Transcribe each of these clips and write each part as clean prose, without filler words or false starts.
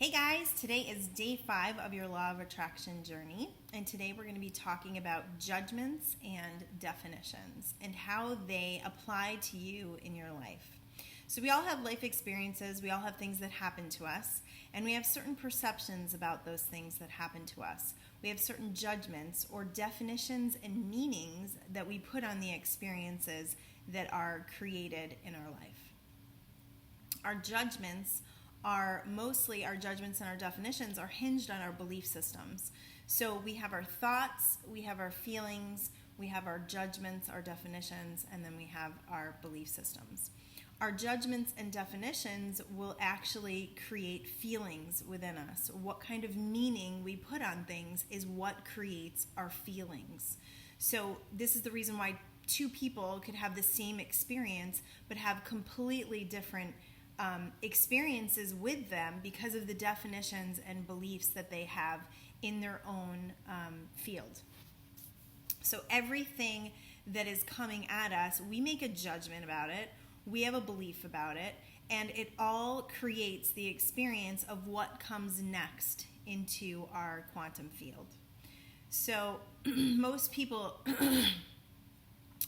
Hey guys, today is day 5 of your Law of Attraction journey, and today we're going to be talking about judgments and definitions and how they apply to you in your life. So we all have life experiences, we all have things that happen to us, and we have certain perceptions about those things that happen to us. We have certain judgments or definitions and meanings that we put on the experiences that are created in our life. Our judgments and our definitions are hinged on our belief systems. So we have our thoughts, we have our feelings, we have our judgments, our definitions, and then we have our belief systems. Our judgments and definitions will actually create feelings within us. What kind of meaning we put on things is what creates our feelings. So this is the reason why two people could have the same experience but have completely different experiences with them because of the definitions and beliefs that they have in their own field. So everything that is coming at us, we make a judgment about it, we have a belief about it, and it all creates the experience of what comes next into our quantum field. So most people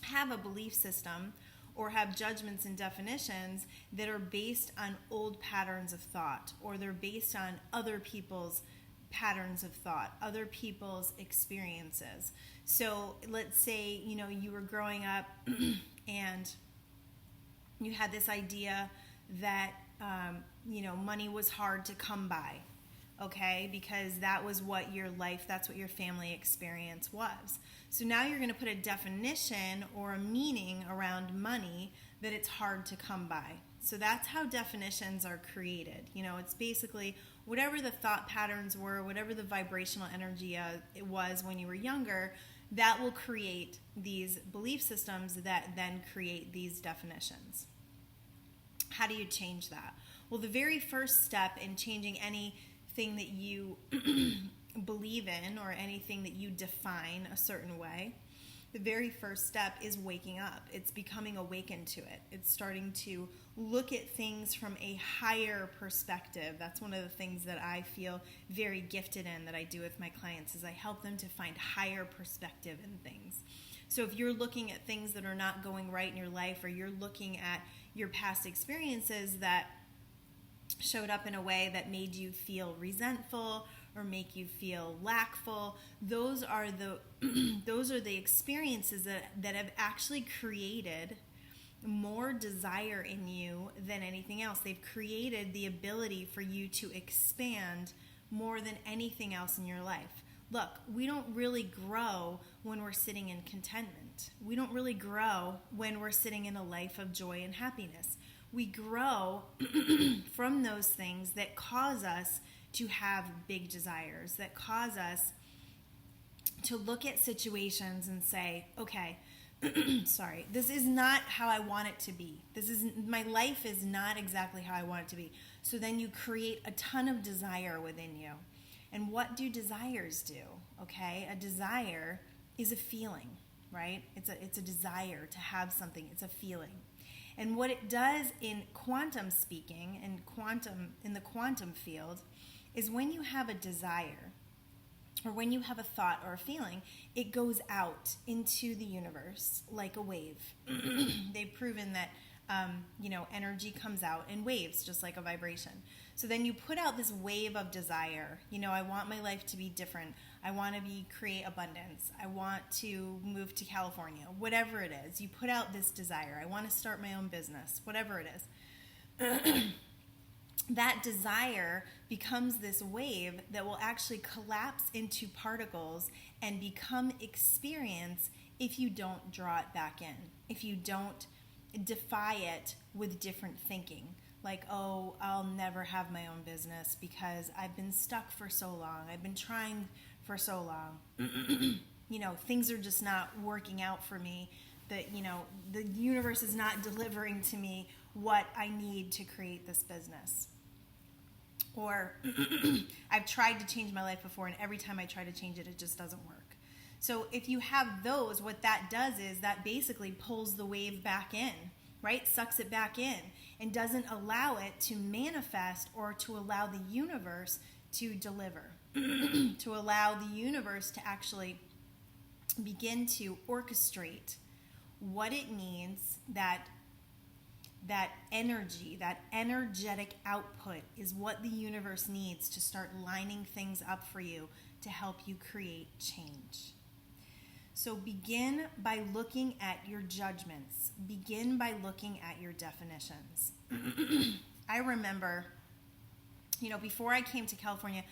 have a belief system or have judgments and definitions that are based on old patterns of thought, or they're based on other people's patterns of thought, other people's experiences. So let's say, you were growing up and you had this idea that, money was hard to come by, okay? Because that was what your life, that's what your family experience was. So now you're going to put a definition or a meaning around money that it's hard to come by. So that's how definitions are created. It's basically whatever the thought patterns were, whatever the vibrational energy it was when you were younger, that will create these belief systems that then create these definitions. How do you change that? Well, the very first step in changing anything that you believe in or anything that you define a certain way, the very first step is waking up. It's becoming awakened to it. It's starting to look at things from a higher perspective. That's one of the things that I feel very gifted in, that I do with my clients, is I help them to find higher perspective in things. So if you're looking at things that are not going right in your life, or you're looking at your past experiences that showed up in a way that made you feel resentful or make you feel lackful, those are the experiences that have actually created more desire in you than anything else. They've created the ability for you to expand more than anything else in your life. Look, we don't really grow when we're sitting in contentment. We don't really grow when we're sitting in a life of joy and happiness. We grow from those things that cause us to have big desires, that cause us to look at situations and say, okay, sorry, this is not how I want it to be. My life is not exactly how I want it to be. So then you create a ton of desire within you. And what do desires do? Okay, a desire is a feeling, right? It's a desire to have something. It's a feeling. And what it does in quantum speaking and in the quantum field is when you have a desire or when you have a thought or a feeling, it goes out into the universe like a wave. They've proven that energy comes out in waves, just like a vibration. So then you put out this wave of desire. I want my life to be different. I want to create abundance. I want to move to California. Whatever it is, you put out this desire. I want to start my own business. Whatever it is. That desire becomes this wave that will actually collapse into particles and become experience if you don't draw it back in, if you don't defy it with different thinking. Like, oh, I'll never have my own business because I've been stuck for so long. I've been trying for so long. Things are just not working out for me. The universe is not delivering to me what I need to create this business. Or I've tried to change my life before, and every time I try to change it, it just doesn't work. So if you have those, what that does is that basically pulls the wave back in, right? Sucks it back in. and doesn't allow it to manifest or to allow the universe to deliver, to allow the universe to actually begin to orchestrate what it needs, that energy, that energetic output is what the universe needs to start lining things up for you to help you create change. So begin by looking at your judgments. Begin by looking at your definitions. I remember, before I came to California,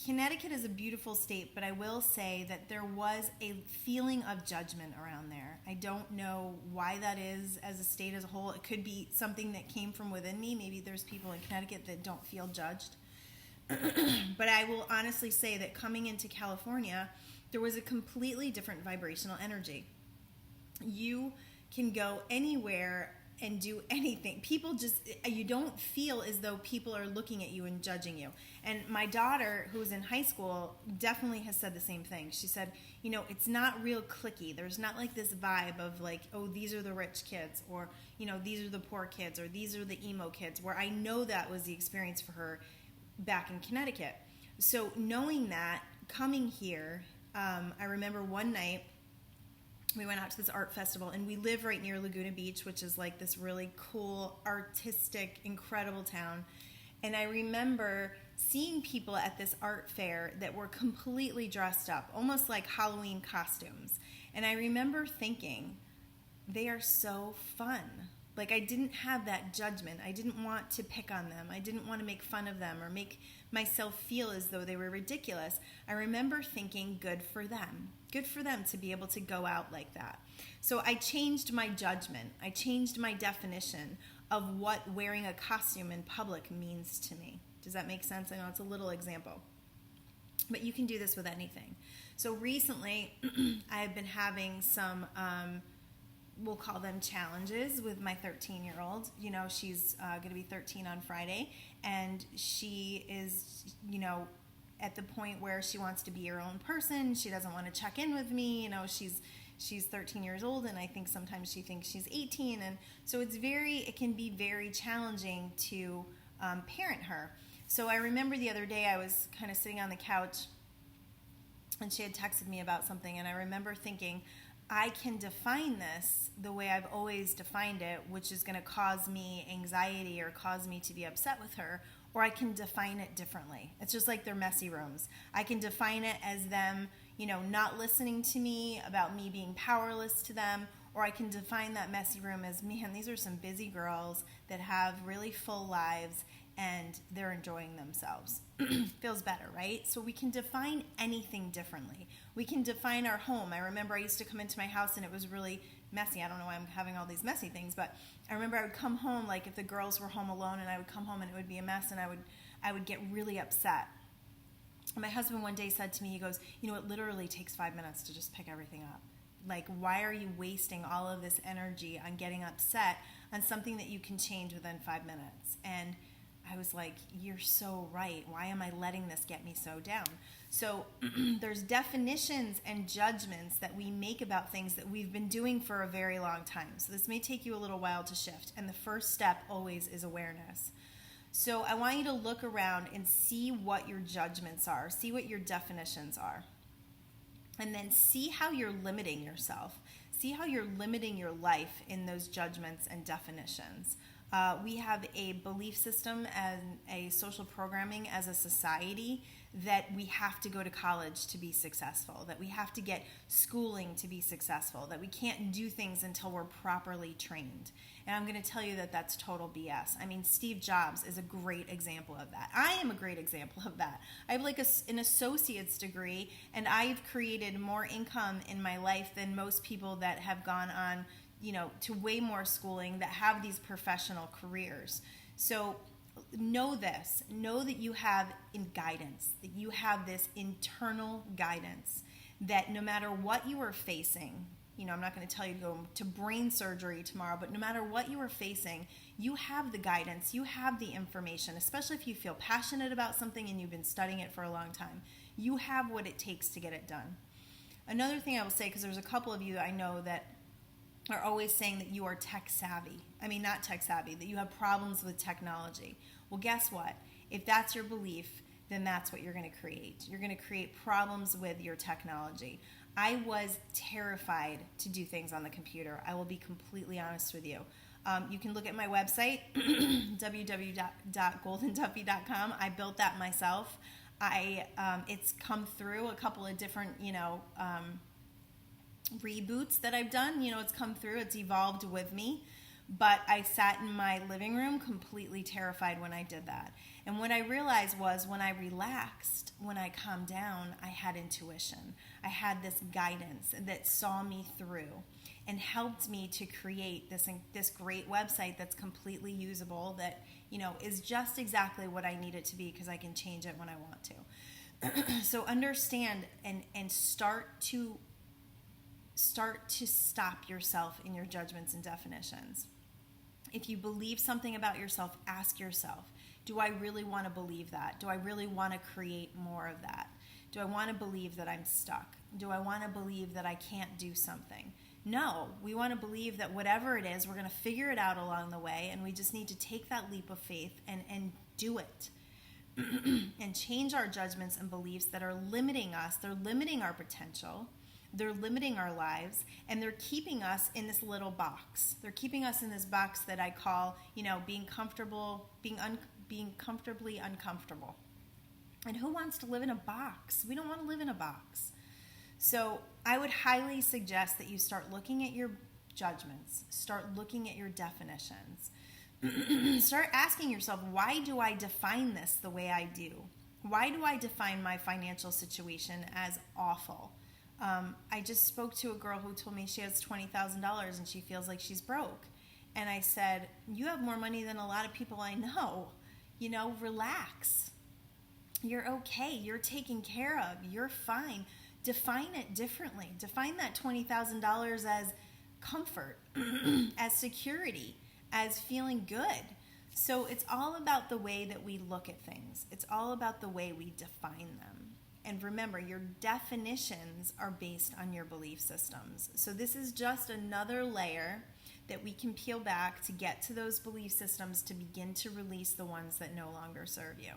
Connecticut is a beautiful state, but I will say that there was a feeling of judgment around there. I don't know why that is as a state as a whole. It could be something that came from within me. Maybe there's people in Connecticut that don't feel judged. But I will honestly say that coming into California, there was a completely different vibrational energy. You can go anywhere and do anything. People you don't feel as though people are looking at you and judging you. And my daughter, who's in high school, definitely has said the same thing. She said, it's not real cliquey. There's not like this vibe of like, oh, these are the rich kids, or, these are the poor kids, or these are the emo kids, where I know that was the experience for her back in Connecticut. So knowing that, coming here, I remember one night, we went out to this art festival, and we live right near Laguna Beach, which is like this really cool, artistic, incredible town. And I remember seeing people at this art fair that were completely dressed up, almost like Halloween costumes. And I remember thinking, they are so fun. Like, I didn't have that judgment. I didn't want to pick on them. I didn't want to make fun of them or make myself feel as though they were ridiculous. I remember thinking, good for them. Good for them to be able to go out like that. So I changed my judgment. I changed my definition of what wearing a costume in public means to me. Does that make sense? I know it's a little example, but you can do this with anything. So recently, I have been having some, we'll call them challenges with my 13-year-old. She's going to be 13 on Friday, and she is, at the point where she wants to be her own person. She doesn't want to check in with me. She's 13 years old, and I think sometimes she thinks she's 18, and so it can be very challenging to parent her. So I remember the other day I was kind of sitting on the couch, and she had texted me about something, and I remember thinking, I can define this the way I've always defined it, which is going to cause me anxiety or cause me to be upset with her, or I can define it differently. It's just like their messy rooms. I can define it as them, not listening to me, about me being powerless to them, or I can define that messy room as, man, these are some busy girls that have really full lives and they're enjoying themselves. Feels better, right? So we can define anything differently. We can define our home. I remember I used to come into my house and it was really messy. I don't know why I'm having all these messy things, but I remember I would come home, like if the girls were home alone, and I would come home and it would be a mess, and I would get really upset. My husband one day said to me, he goes, it literally takes 5 minutes to just pick everything up. Like, why are you wasting all of this energy on getting upset on something that you can change within 5 minutes? And I was like, you're so right. Why am I letting this get me so down? So there's definitions and judgments that we make about things that we've been doing for a very long time. So this may take you a little while to shift. And the first step always is awareness. So I want you to look around and see what your judgments are. See what your definitions are. And then see how you're limiting yourself. See how you're limiting your life in those judgments and definitions. We have a belief system and a social programming as a society that we have to go to college to be successful, that we have to get schooling to be successful, that we can't do things until we're properly trained. And I'm going to tell you that that's total BS. I mean, Steve Jobs is a great example of that. I am a great example of that. I have like an associate's degree, and I've created more income in my life than most people that have gone on to way more schooling, that have these professional careers. So know this. Know that you have guidance, that you have this internal guidance, that no matter what you are facing, I'm not going to tell you to go to brain surgery tomorrow, but no matter what you are facing, you have the guidance, you have the information, especially if you feel passionate about something and you've been studying it for a long time. You have what it takes to get it done. Another thing I will say, because there's a couple of you I know that are always saying that you are tech savvy. not tech savvy, that you have problems with technology. Well, guess what? If that's your belief, then that's what you're going to create. You're going to create problems with your technology. I was terrified to do things on the computer. I will be completely honest with you. You can look at my website, www.goldenduffy.com. I built that myself. It's come through a couple of different, reboots that I've done. It's come through. It's evolved with me. But I sat in my living room completely terrified when I did that. And what I realized was when I relaxed, when I calmed down, I had intuition. I had this guidance that saw me through and helped me to create this great website that's completely usable, that is just exactly what I need it to be, because I can change it when I want to. So understand and start to stop yourself in your judgments and definitions. If you believe something about yourself, ask yourself, do I really want to believe that? Do I really want to create more of that? Do I want to believe that I'm stuck? Do I want to believe that I can't do something? No, we want to believe that whatever it is, we're going to figure it out along the way, and we just need to take that leap of faith and do it. And change our judgments and beliefs that are limiting us. They're limiting our potential. They're limiting our lives, and they're keeping us in this little box. They're keeping us in this box that I call, being comfortable, being comfortably uncomfortable. And who wants to live in a box? We don't want to live in a box. So I would highly suggest that you start looking at your judgments, start looking at your definitions, start asking yourself, why do I define this the way I do? Why do I define my financial situation as awful? I just spoke to a girl who told me she has $20,000 and she feels like she's broke. And I said, you have more money than a lot of people I know. Relax. You're okay. You're taken care of. You're fine. Define it differently. Define that $20,000 as comfort, as security, as feeling good. So it's all about the way that we look at things. It's all about the way we define them. And remember, your definitions are based on your belief systems. So this is just another layer that we can peel back to get to those belief systems to begin to release the ones that no longer serve you.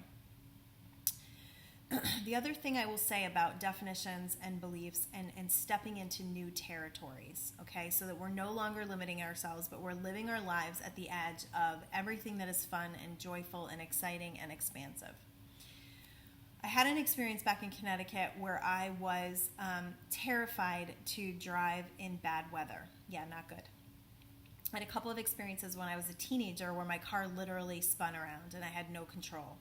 The other thing I will say about definitions and beliefs and stepping into new territories, okay, so that we're no longer limiting ourselves, but we're living our lives at the edge of everything that is fun and joyful and exciting and expansive. I had an experience back in Connecticut where I was terrified to drive in bad weather. Yeah, not good. I had a couple of experiences when I was a teenager where my car literally spun around and I had no control.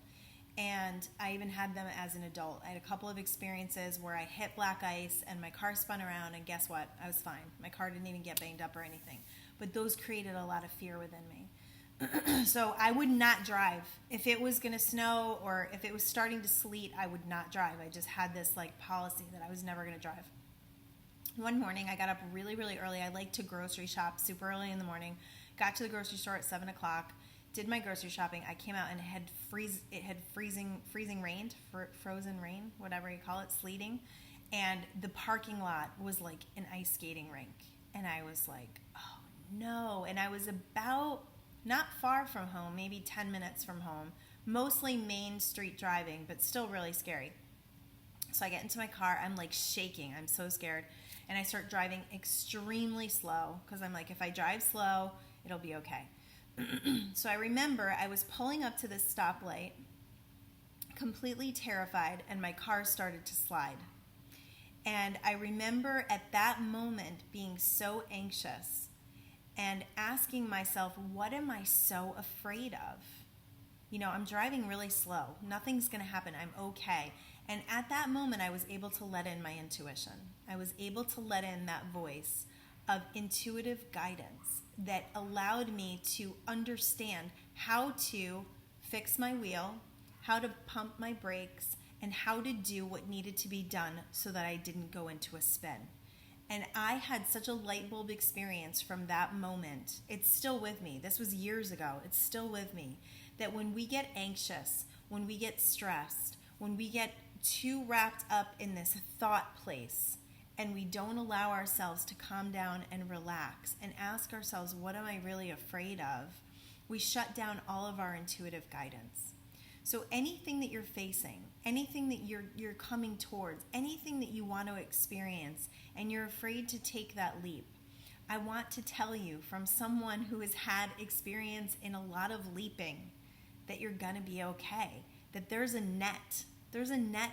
And I even had them as an adult. I had a couple of experiences where I hit black ice and my car spun around, and guess what? I was fine. My car didn't even get banged up or anything. But those created a lot of fear within me. So I would not drive. If it was going to snow or if it was starting to sleet, I would not drive. I just had this policy that I was never going to drive. One morning, I got up really, really early. I like to grocery shop super early in the morning. Got to the grocery store at 7 o'clock. Did my grocery shopping. I came out and it had freezing rain, frozen rain, whatever you call it, sleeting. And the parking lot was like an ice skating rink. And I was like, oh no. And I was about not far from home, maybe 10 minutes from home, mostly main street driving, but still really scary. So I get into my car, I'm shaking, I'm so scared. And I start driving extremely slow, because I'm like, if I drive slow, it'll be okay. So I remember I was pulling up to this stoplight, completely terrified, and my car started to slide. And I remember at that moment being so anxious and asking myself, what am I so afraid of? I'm driving really slow. Nothing's going to happen. I'm okay. And at that moment, I was able to let in my intuition. I was able to let in that voice of intuitive guidance that allowed me to understand how to fix my wheel, how to pump my brakes, and how to do what needed to be done so that I didn't go into a spin. And I had such a light bulb experience from that moment. It's still with me. This was years ago. It's still with me. That when we get anxious, when we get stressed, when we get too wrapped up in this thought place, and we don't allow ourselves to calm down and relax and ask ourselves, what am I really afraid of? We shut down all of our intuitive guidance. So anything that you're facing, anything that you're coming towards, anything that you want to experience, and you're afraid to take that leap, I want to tell you from someone who has had experience in a lot of leaping that you're going to be okay, that there's a net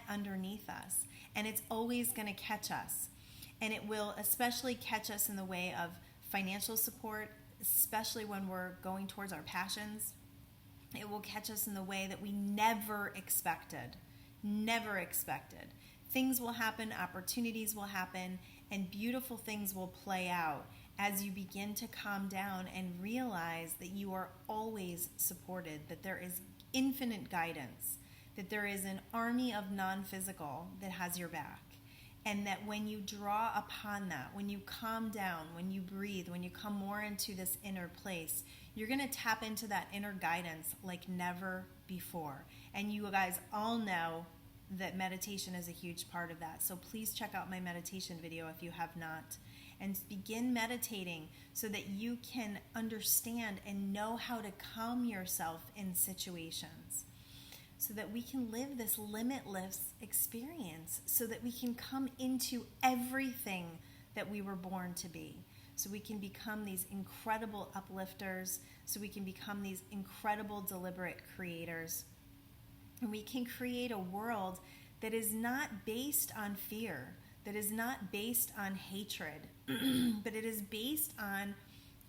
underneath us, and it's always going to catch us. And it will especially catch us in the way of financial support, especially when we're going towards our passions. It will catch us in the way that we never expected. Things will happen, opportunities will happen, and beautiful things will play out as you begin to calm down and realize that you are always supported, that there is infinite guidance, that there is an army of non-physical that has your back. And that when you draw upon that, when you calm down, when you breathe, when you come more into this inner place, you're going to tap into that inner guidance like never before. And you guys all know that meditation is a huge part of that. So please check out my meditation video if you have not. And begin meditating so that you can understand and know how to calm yourself in situations, so that we can live this limitless experience, so that we can come into everything that we were born to be, so we can become these incredible uplifters, so we can become these incredible deliberate creators, and we can create a world that is not based on fear, that is not based on hatred, but it is based on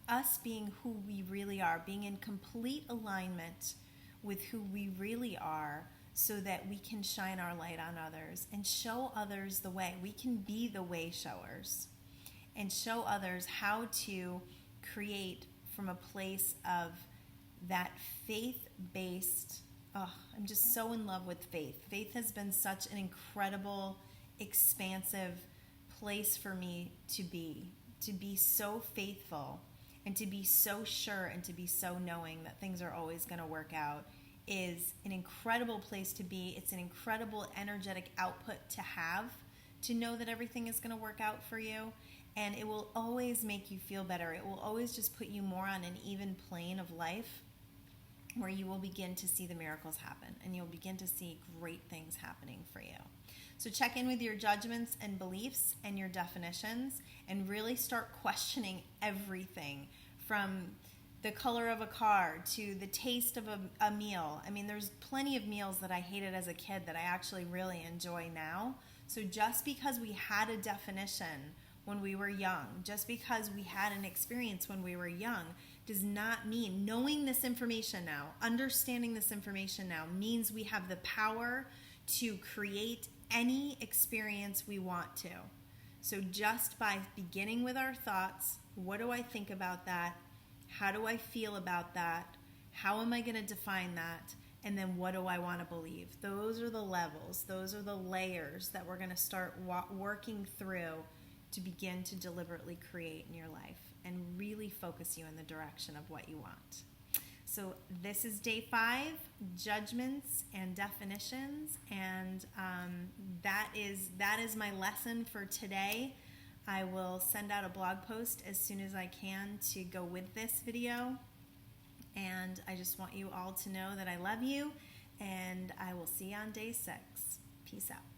us being who we really are, being in complete alignment with who we really are, so that we can shine our light on others and show others the way. We can be the way showers and show others how to create from a place of that faith-based. I'm just so in love with faith. Faith has been such an incredible, expansive place for me to be so faithful, and to be so sure, and to be so knowing that things are always going to work out is an incredible place to be. It's an incredible energetic output to have, to know that everything is going to work out for you, and it will always make you feel better. It will always just put you more on an even plane of life, where you will begin to see the miracles happen, and you'll begin to see great things happening for you. So check in with your judgments and beliefs and your definitions, and really start questioning everything from the color of a car to the taste of a meal. I mean, there's plenty of meals that I hated as a kid that I actually really enjoy now. So just because we had a definition when we were young, just because we had an experience when we were young, does not mean knowing this information now, understanding this information now, means we have the power to create any experience we want to. So just by beginning with our thoughts, what do I think about that? How do I feel about that? How am I going to define that? And then what do I want to believe? Those are the levels. Those are the layers that we're going to start working through to begin to deliberately create in your life and really focus you in the direction of what you want. So this is day 5, judgments and definitions, and that is my lesson for today. I will send out a blog post as soon as I can to go with this video, and I just want you all to know that I love you, and I will see you on day 6. Peace out.